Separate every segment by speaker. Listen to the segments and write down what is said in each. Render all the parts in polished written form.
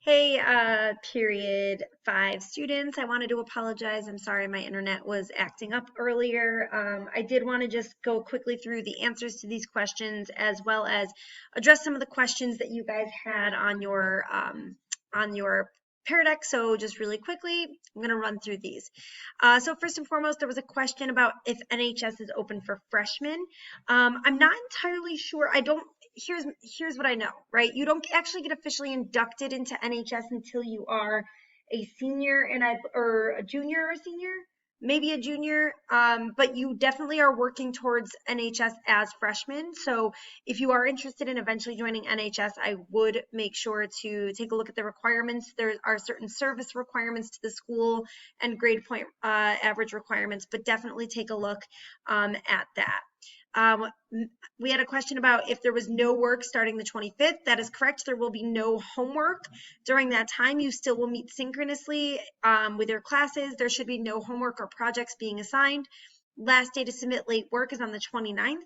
Speaker 1: Hey, period 5 students. I wanted to apologize. I'm sorry my internet was acting up earlier. I did want to just go quickly through the answers to these questions as well as address some of the questions that you guys had on your PearDeck. So just really quickly, I'm going to run through these. So first and foremost, there was a question about if NHS is open for freshmen. I'm not entirely sure. I don't here's what I know, right? You don't actually get officially inducted into NHS until you are a senior or a junior or senior, maybe a junior. But you definitely are working towards NHS as freshmen. So if you are interested in eventually joining NHS, I would make sure to take a look at the requirements. There are certain service requirements to the school and grade point average requirements, but definitely take a look at that. We had a question about if there was no work starting the 25th. That is correct. There will be no homework during that time. You still will meet synchronously with your classes. There should be no homework or projects being assigned. Last day to submit late work is on the 29th.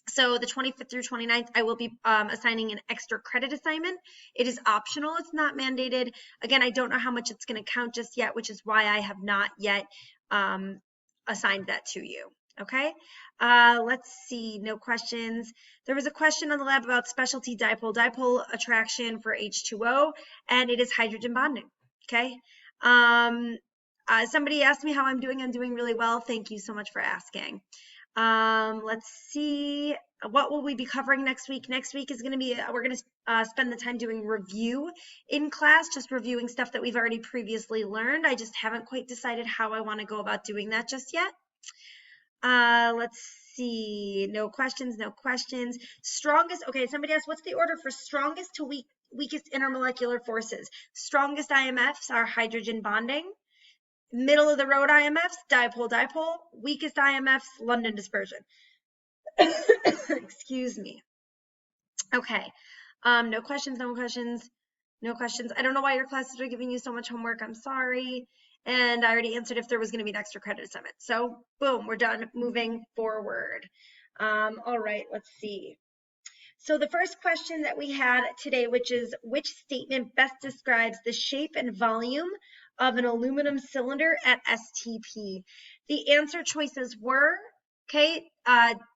Speaker 1: So the 25th through 29th, I will be assigning an extra credit assignment. It is optional. It's not mandated. Again, I don't know how much it's going to count just yet, which is why I have not yet assigned that to you. Okay, let's see, no questions. There was a question on the lab about specialty dipole attraction for H2O, and it is hydrogen bonding. Okay, somebody asked me how I'm doing. I'm doing really well. Thank you so much for asking. Let's see, what will we be covering next week? Next week is going to be, we're going to spend the time doing review in class, just reviewing stuff that we've already previously learned. I just haven't quite decided how I want to go about doing that just yet. Let's see, no questions, no questions. Strongest, okay, somebody asked, what's the order for strongest to weakest intermolecular forces? Strongest IMFs are hydrogen bonding. Middle of the road IMFs, dipole. Weakest IMFs, London dispersion. Excuse me. Okay, no questions, no questions, no questions. I don't know why your classes are giving you so much homework. I'm sorry. And I already answered if there was going to be an extra credit assignment. So boom, we're done moving forward. All right, let's see. So the first question that we had today, which statement best describes the shape and volume of an aluminum cylinder at STP? The answer choices were, okay,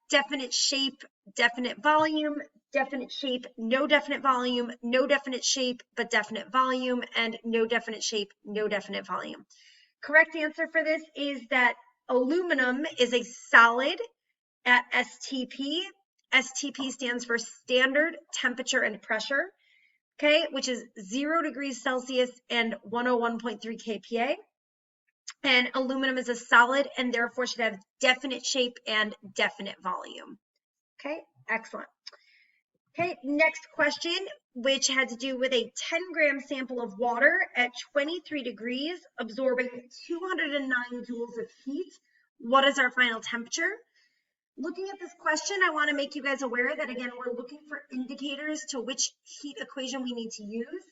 Speaker 1: definite shape, definite volume, definite shape, no definite volume, no definite shape, but definite volume, and no definite shape, no definite volume. Correct answer for this is that aluminum is a solid at STP. STP stands for standard temperature and pressure, okay, which is 0 degrees Celsius and 101.3 kPa. And aluminum is a solid and therefore should have definite shape and definite volume. Okay, excellent. Okay, next question, which had to do with a 10-gram sample of water at 23 degrees, absorbing 209 joules of heat. What is our final temperature? Looking at this question, I want to make you guys aware that, again, we're looking for indicators to which heat equation we need to use.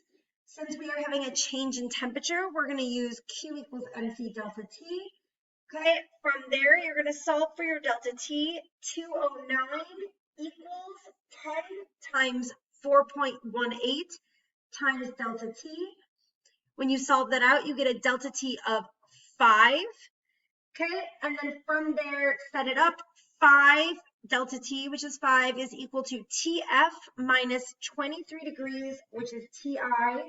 Speaker 1: Since we are having a change in temperature, we're going to use Q equals MC delta T. Okay, from there, you're going to solve for your delta T. 209 equals 10 times 4.18 times delta T. When you solve that out, you get a delta T of 5. Okay, and then from there, set it up. 5 delta T, which is 5, is equal to TF minus 23 degrees, which is TI,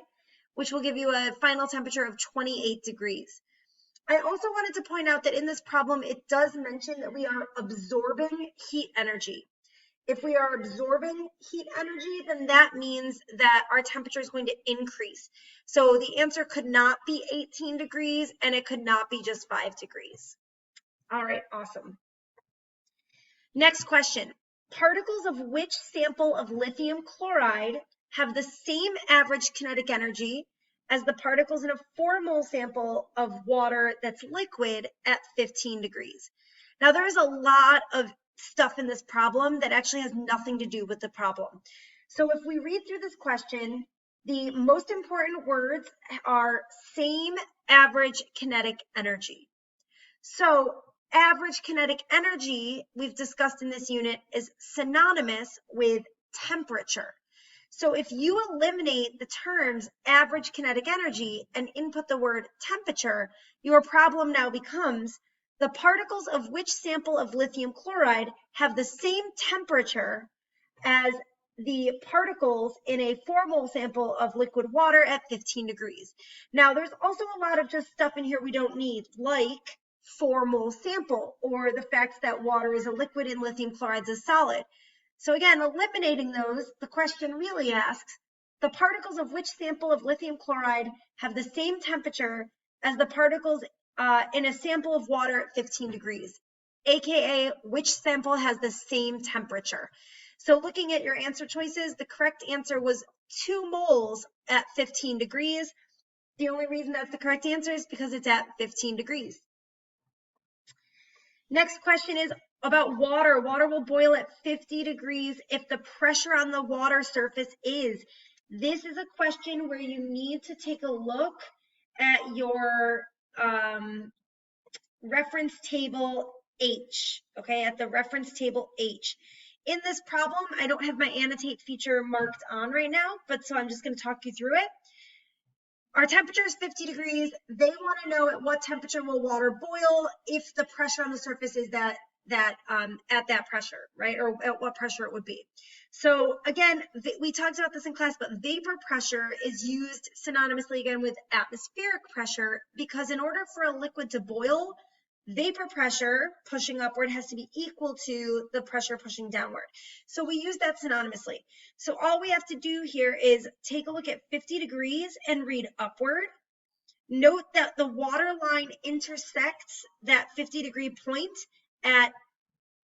Speaker 1: which will give you a final temperature of 28 degrees. I also wanted to point out that in this problem, it does mention that we are absorbing heat energy. If we are absorbing heat energy, then that means that our temperature is going to increase. So the answer could not be 18 degrees, and it could not be just 5 degrees. All right, awesome. Next question. Particles of which sample of lithium chloride have the same average kinetic energy as the particles in a 4-mole sample of water that's liquid at 15 degrees? Now, there is a lot of stuff in this problem that actually has nothing to do with the problem. So if we read through this question, the most important words are same average kinetic energy. So average kinetic energy, we've discussed in this unit, is synonymous with temperature. So if you eliminate the terms average kinetic energy and input the word temperature, your problem now becomes the particles of which sample of lithium chloride have the same temperature as the particles in a 4-mole sample of liquid water at 15 degrees. Now, there's also a lot of just stuff in here we don't need, like 4-mole sample, or the fact that water is a liquid and lithium chloride is a solid. So again, eliminating those, the question really asks, the particles of which sample of lithium chloride have the same temperature as the particles in a sample of water at 15 degrees, aka which sample has the same temperature. So looking at your answer choices, the correct answer was 2 moles at 15 degrees. The only reason that's the correct answer is because it's at 15 degrees. Next question is about water. Water will boil at 50 degrees if the pressure on the water surface is. This is a question where you need to take a look at your reference table H, okay, at the reference table H. In this problem, I don't have my annotate feature marked on right now, but so I'm just going to talk you through it. Our temperature is 50 degrees. They want to know at what temperature will water boil if the pressure on the surface is at that pressure, right? Or at what pressure it would be. So again, we talked about this in class, but vapor pressure is used synonymously again with atmospheric pressure, because in order for a liquid to boil, vapor pressure pushing upward has to be equal to the pressure pushing downward. So we use that synonymously. So all we have to do here is take a look at 50 degrees and read upward. Note that the water line intersects that 50-degree point at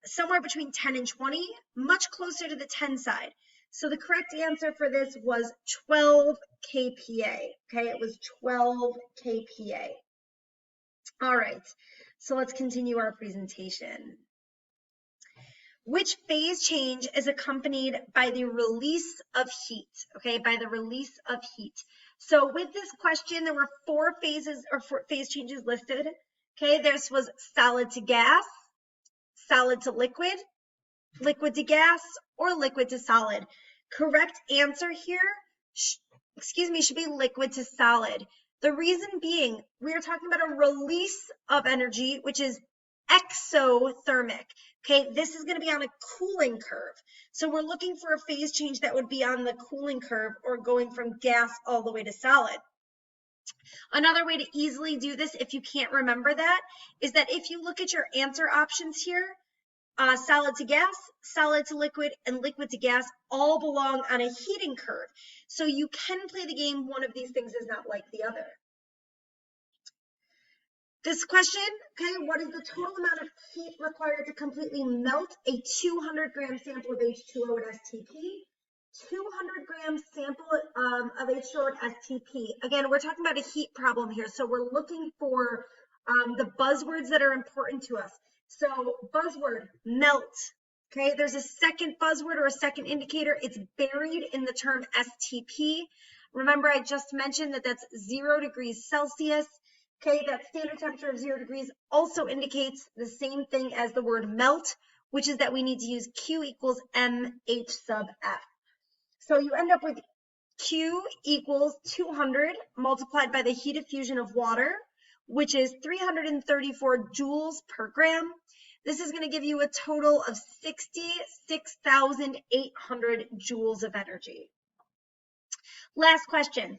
Speaker 1: somewhere between 10 and 20, much closer to the 10 side. So the correct answer for this was 12 kPa. Okay, it was 12 kPa. All right, so let's continue our presentation. Which phase change is accompanied by the release of heat? Okay, by the release of heat. So with this question, there were 4 phases or 4 phase changes listed. Okay, this was solid to gas, solid to liquid, liquid to gas, or liquid to solid. Correct answer here, should be liquid to solid. The reason being, we are talking about a release of energy, which is exothermic. Okay, this is going to be on a cooling curve. So we're looking for a phase change that would be on the cooling curve or going from gas all the way to solid. Another way to easily do this, if you can't remember that, is that if you look at your answer options here, solid to gas, solid to liquid, and liquid to gas all belong on a heating curve. So you can play the game, one of these things is not like the other. This question, okay, what is the total amount of heat required to completely melt a 200-gram sample of H2O at STP? 200-gram sample of H2O at STP. Again, we're talking about a heat problem here, so we're looking for the buzzwords that are important to us. So buzzword, melt. Okay, there's a second buzzword or a second indicator. It's buried in the term STP. Remember, I just mentioned that that's 0 degrees Celsius. Okay, that standard temperature of 0 degrees also indicates the same thing as the word melt, which is that we need to use Q equals mH sub F. So you end up with Q equals 200 multiplied by the heat of fusion of water, which is 334 joules per gram. This is going to give you a total of 66,800 joules of energy. Last question.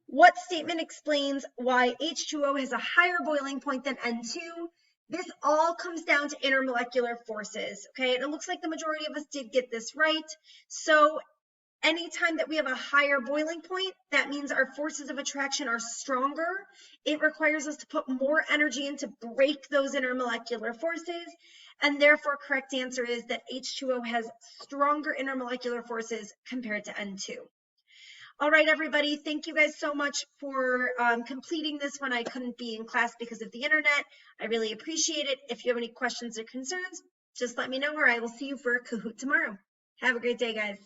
Speaker 1: What statement explains why H2O has a higher boiling point than N2? This all comes down to intermolecular forces, okay? And it looks like the majority of us did get this right. So anytime that we have a higher boiling point, that means our forces of attraction are stronger. It requires us to put more energy in to break those intermolecular forces. And therefore, correct answer is that H2O has stronger intermolecular forces compared to N2. All right, everybody, thank you guys so much for completing this one. I couldn't be in class because of the internet. I really appreciate it. If you have any questions or concerns, just let me know, or I will see you for a Kahoot tomorrow. Have a great day, guys.